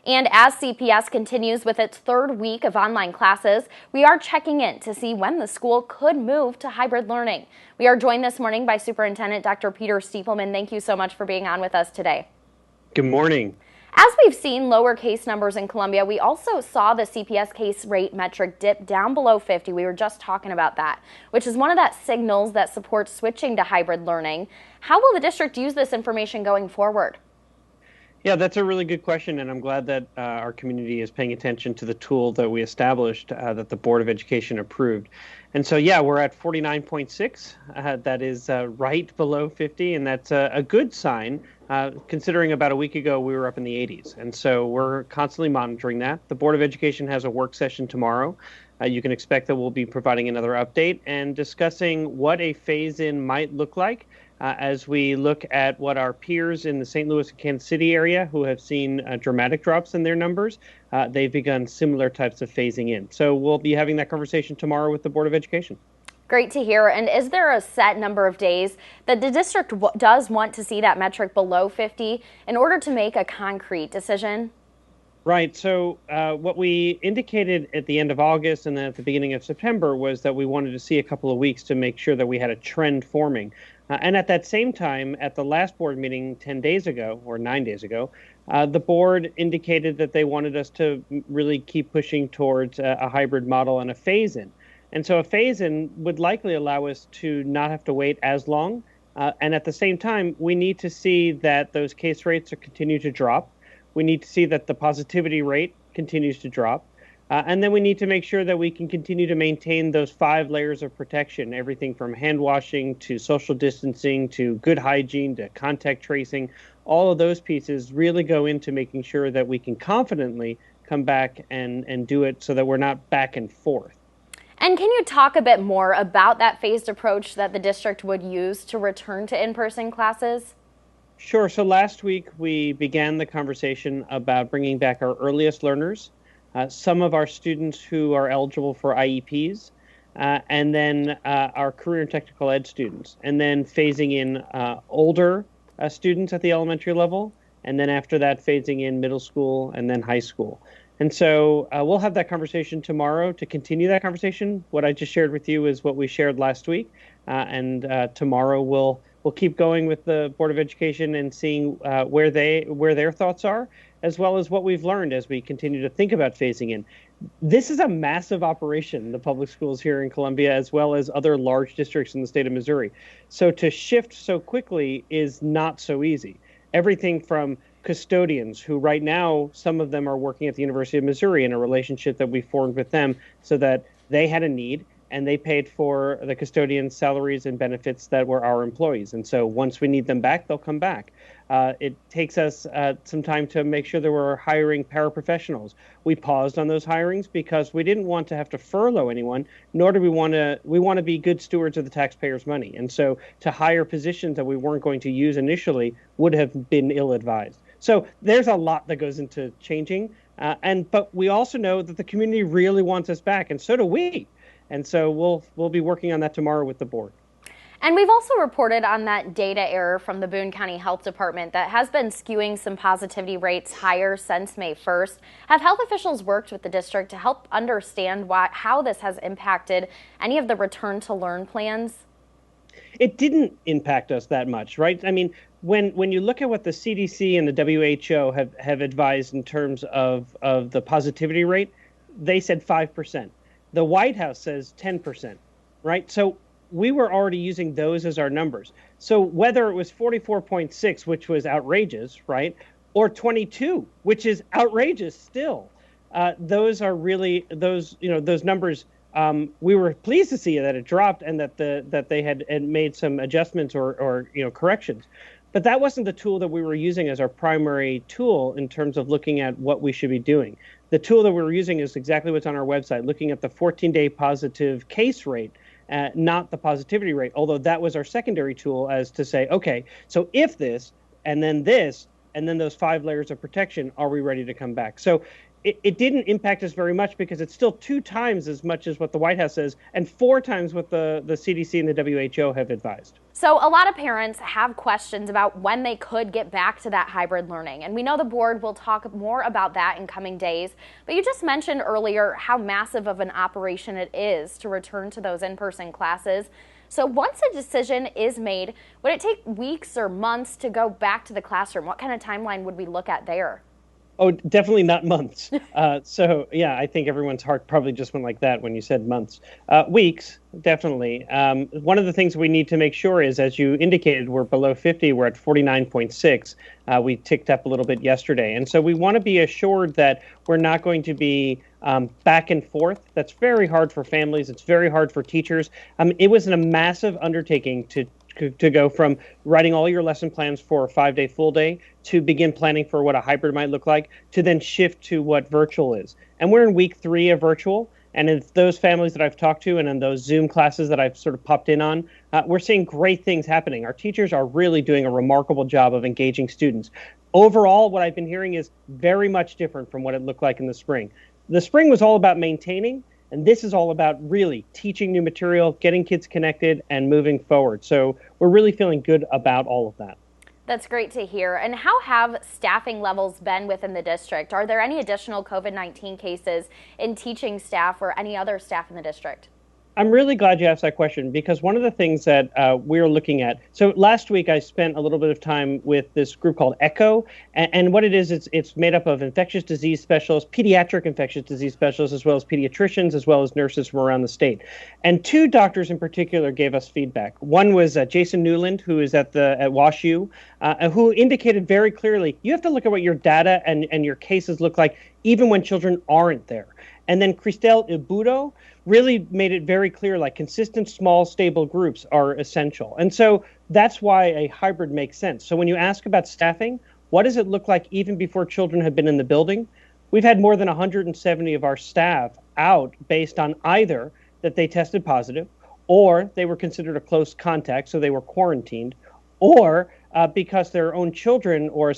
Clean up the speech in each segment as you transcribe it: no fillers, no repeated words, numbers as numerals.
And as CPS continues with its third week of online classes, we are checking in to see when the school could move to hybrid learning. We are joined this morning by Superintendent Dr. Peter Stiepelman. Thank you so much for being on with us today. Good morning. As we've seen lower case numbers in Columbia, we also saw the CPS case rate metric dip down below 50. We were just talking about that, which is one of that signals that supports switching to hybrid learning. How will the district use this information going forward? Yeah, that's a really good question, and I'm glad that our community is paying attention to the tool that we established that the Board of Education approved. And so, yeah, we're at 49.6. That is right below 50, and that's a good sign, considering about a week ago we were up in the 80s. And so we're constantly monitoring that. The Board of Education has a work session tomorrow. You can expect that we'll be providing another update and discussing what a phase-in might look like as we look at what our peers in the St. Louis and Kansas City area who have seen dramatic drops in their numbers, they've begun similar types of phasing in. So we'll be having that conversation tomorrow with the Board of Education. Great to hear. And is there a set number of days that the district does want to see that metric below 50 in order to make a concrete decision? Right. So what we indicated at the end of August and then at the beginning of September was that we wanted to see a couple of weeks to make sure that we had a trend forming. And at that same time, at the last board meeting 10 days ago or 9 days ago, the board indicated that they wanted us to really keep pushing towards a hybrid model and a phase-in. And so a phase-in would likely allow us to not have to wait as long. And at the same time, we need to see that those case rates continue to drop. We need to see that the positivity rate continues to drop. And then we need to make sure that we can continue to maintain those 5 layers of protection, everything from hand washing to social distancing to good hygiene to contact tracing. All of those pieces really go into making sure that we can confidently come back and do it so that we're not back and forth. And can you talk a bit more about that phased approach that the district would use to return to in-person classes? Sure. So last week we began the conversation about bringing back our earliest learners, some of our students who are eligible for IEPs, and then our career and technical ed students, and then phasing in older students at the elementary level, and then after that phasing in middle school and then high school. And so we'll have that conversation tomorrow to continue that conversation. What I just shared with you is what we shared last week, and tomorrow we'll keep going with the Board of Education and seeing where their thoughts are, as well as what we've learned as we continue to think about phasing in. This is a massive operation, the public schools here in Columbia, as well as other large districts in the state of Missouri. So to shift so quickly is not so easy. Everything from custodians, who right now, some of them are working at the University of Missouri in a relationship that we formed with them so that they had a need and they paid for the custodians' salaries and benefits that were our employees. And so once we need them back, they'll come back. It takes us some time to make sure that we're hiring paraprofessionals. We paused on those hirings because we didn't want to have to furlough anyone, nor do we want to be good stewards of the taxpayers' money. And so to hire positions that we weren't going to use initially would have been ill-advised. So there's a lot that goes into changing. But we also know that the community really wants us back, and so do we. And so we'll be working on that tomorrow with the board. And we've also reported on that data error from the Boone County Health Department that has been skewing some positivity rates higher since May 1st. Have health officials worked with the district to help understand how this has impacted any of the return to learn plans? It didn't impact us that much, right? I mean, when you look at what the CDC and the WHO have advised in terms of the positivity rate, they said 5%. The White House says 10%, right? So we were already using those as our numbers. So whether it was 44.6, which was outrageous, right, or 22, which is outrageous still, those are really those numbers. We were pleased to see that it dropped and that they had made some adjustments or corrections. But that wasn't the tool that we were using as our primary tool in terms of looking at what we should be doing. The tool that we were using is exactly what's on our website, looking at the 14-day positive case rate, not the positivity rate, although that was our secondary tool as to say, okay, so if this, and then those 5 layers of protection, are we ready to come back? So it didn't impact us very much because it's still 2 times as much as what the White House says and 4 times what the CDC and the WHO have advised. So a lot of parents have questions about when they could get back to that hybrid learning. And we know the board will talk more about that in coming days. But you just mentioned earlier how massive of an operation it is to return to those in-person classes. So once a decision is made, would it take weeks or months to go back to the classroom? What kind of timeline would we look at there? Oh, definitely not months. So, yeah, I think everyone's heart probably just went like that when you said months. Weeks, definitely. One of the things we need to make sure is, as you indicated, we're below 50. We're at 49.6. We ticked up a little bit yesterday. And so we want to be assured that we're not going to be back and forth. That's very hard for families. It's very hard for teachers. It was a massive undertaking to go from writing all your lesson plans for a 5-day full day to begin planning for what a hybrid might look like to then shift to what virtual is. And we're in week 3 of virtual. And in those families that I've talked to and in those Zoom classes that I've sort of popped in on, we're seeing great things happening. Our teachers are really doing a remarkable job of engaging students. Overall, what I've been hearing is very much different from what it looked like in the spring. The spring was all about maintaining. And this is all about really teaching new material, getting kids connected, and moving forward. So we're really feeling good about all of that. That's great to hear. And how have staffing levels been within the district? Are there any additional COVID-19 cases in teaching staff or any other staff in the district? I'm really glad you asked that question because one of the things that we're looking at. So last week I spent a little bit of time with this group called ECHO, and what it is, it's made up of infectious disease specialists, pediatric infectious disease specialists, as well as pediatricians, as well as nurses from around the state. And 2 doctors in particular gave us feedback. One was Jason Newland, who is at WashU, who indicated very clearly you have to look at what your data and your cases look like even when children aren't there. And then Christelle Ibudo really made it very clear, like consistent, small, stable groups are essential. And so that's why a hybrid makes sense. So when you ask about staffing, what does it look like even before children have been in the building? We've had more than 170 of our staff out based on either that they tested positive or they were considered a close contact, so they were quarantined, or because their own children or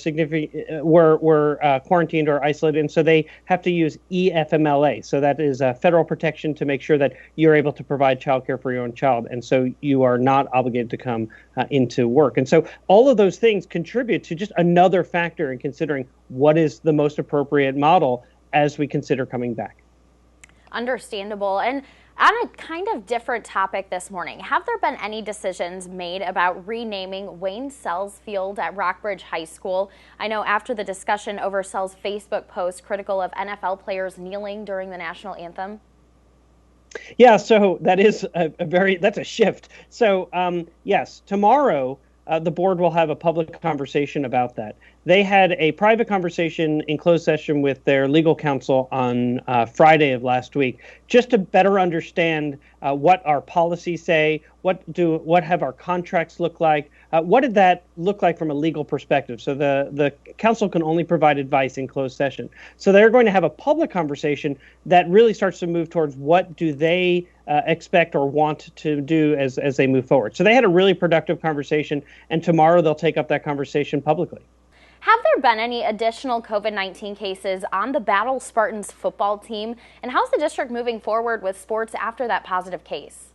were quarantined or isolated, and so they have to use EFMLA. So that is federal protection to make sure that you're able to provide childcare for your own child, and so you are not obligated to come into work. And so all of those things contribute to just another factor in considering what is the most appropriate model as we consider coming back. Understandable. And on a kind of different topic this morning, have there been any decisions made about renaming Wayne Sells Field at Rockbridge High School? I know after the discussion over Sells' Facebook post critical of NFL players kneeling during the national anthem. Yeah, so that is that's a shift. So yes, tomorrow the board will have a public conversation about that. They had a private conversation in closed session with their legal counsel on Friday of last week, just to better understand what our policies say, what have our contracts look like, what did that look like from a legal perspective. So the council can only provide advice in closed session. So they're going to have a public conversation that really starts to move towards what do they expect or want to do as they move forward. So they had a really productive conversation, and tomorrow they'll take up that conversation publicly. Have there been any additional COVID-19 cases on the Battle Spartans football team? And how's the district moving forward with sports after that positive case?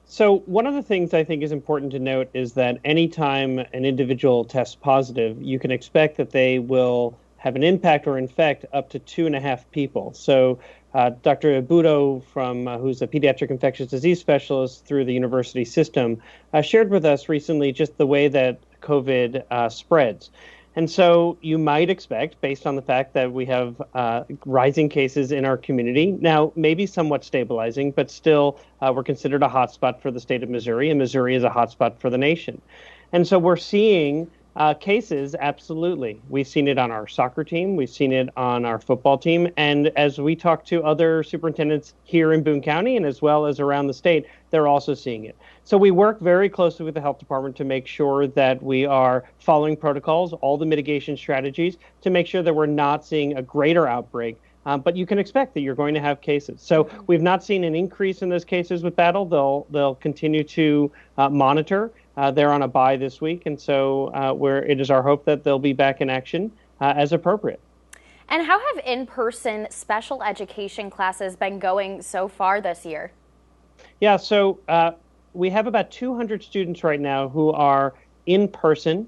So one of the things I think is important to note is that anytime an individual tests positive, you can expect that they will have an impact or infect up to 2.5 people. So Dr. Ibudo, who's a pediatric infectious disease specialist through the university system, shared with us recently just the way that COVID spreads. And so you might expect, based on the fact that we have rising cases in our community, now maybe somewhat stabilizing, but still we're considered a hotspot for the state of Missouri, and Missouri is a hotspot for the nation. And so we're seeing cases, absolutely. We've seen it on our soccer team. We've seen it on our football team. And as we talk to other superintendents here in Boone County and as well as around the state, they're also seeing it. So we work very closely with the health department to make sure that we are following protocols, all the mitigation strategies, to make sure that we're not seeing a greater outbreak. But you can expect that you're going to have cases. So we've not seen an increase in those cases with Battle. They'll continue to monitor. They're on a bye this week, and so it is our hope that they'll be back in action as appropriate. And how have in-person special education classes been going so far this year? Yeah, so we have about 200 students right now who are in person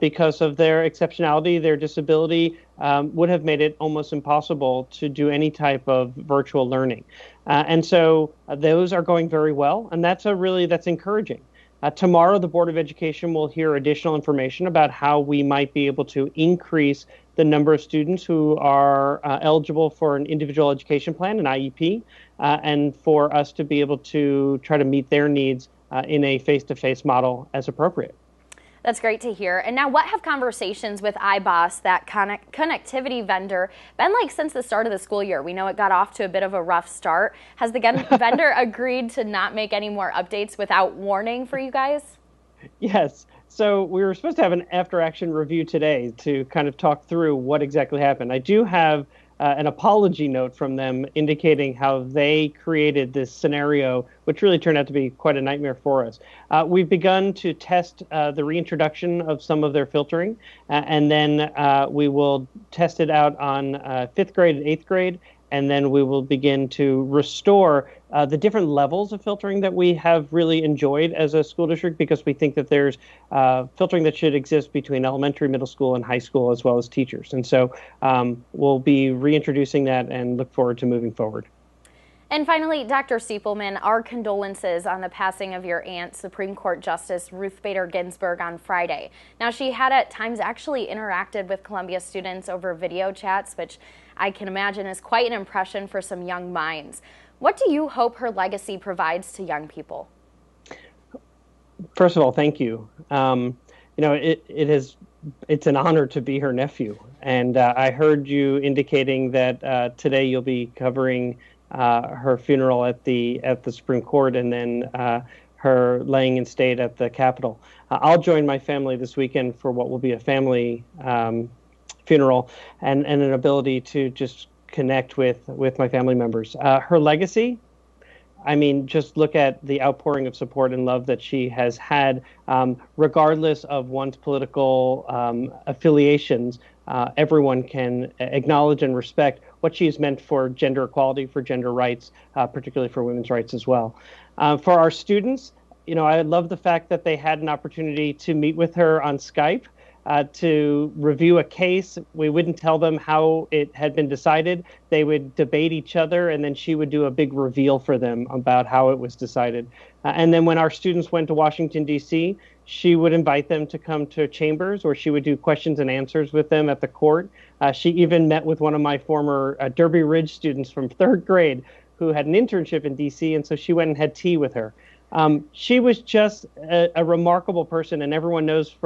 because of their exceptionality, their disability would have made it almost impossible to do any type of virtual learning. And so those are going very well, and that's encouraging. Tomorrow, the Board of Education will hear additional information about how we might be able to increase the number of students who are eligible for an individual education plan, an IEP, and for us to be able to try to meet their needs in a face-to-face model as appropriate. That's great to hear. And now, what have conversations with iBoss, that connectivity vendor, been like since the start of the school year? We know it got off to a bit of a rough start. Has the vendor agreed to not make any more updates without warning for you guys? Yes. So we were supposed to have an after-action review today to kind of talk through what exactly happened. I do have an apology note from them indicating how they created this scenario, which really turned out to be quite a nightmare for us. We've begun to test the reintroduction of some of their filtering, and then we will test it out on fifth grade and eighth grade, and then we will begin to restore the different levels of filtering that we have really enjoyed as a school district, because we think that there's filtering that should exist between elementary, middle school, and high school, as well as teachers. And so we'll be reintroducing that and look forward to moving forward. And finally, Dr. Siepelman, our condolences on the passing of your aunt, Supreme Court Justice Ruth Bader Ginsberg, on Friday. Now, she had at times actually interacted with Columbia students over video chats, which I can imagine is quite an impression for some young minds. What do you hope her legacy provides to young people? First of all, thank you. It's an honor to be her nephew. And I heard you indicating that today you'll be covering her funeral at the Supreme Court, and then her laying in state at the Capitol. I'll join my family this weekend for what will be a family funeral, and an ability to just connect with my family members. Her legacy, I mean, just look at the outpouring of support and love that she has had, regardless of one's political affiliations. Everyone can acknowledge and respect what she's meant for gender equality, for gender rights, particularly for women's rights as well. For our students, I love the fact that they had an opportunity to meet with her on Skype, to review a case. We wouldn't tell them how it had been decided. They would debate each other, and then she would do a big reveal for them about how it was decided. And then when our students went to Washington, D.C., she would invite them to come to chambers, or she would do questions and answers with them at the court. She even met with one of my former Derby Ridge students from third grade who had an internship in D.C., and so she went and had tea with her. She was just a remarkable person, and everyone knows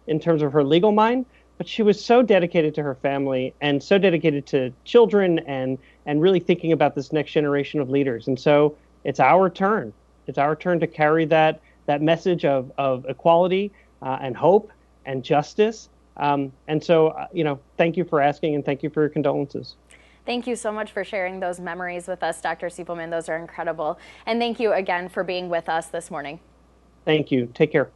in terms of her legal mind, but she was so dedicated to her family and so dedicated to children and really thinking about this next generation of leaders. And so it's our turn. It's our turn to carry that message of equality and hope and justice. And so, thank you for asking, and thank you for your condolences. Thank you so much for sharing those memories with us, Dr. Siepelman. Those are incredible. And thank you again for being with us this morning. Thank you. Take care.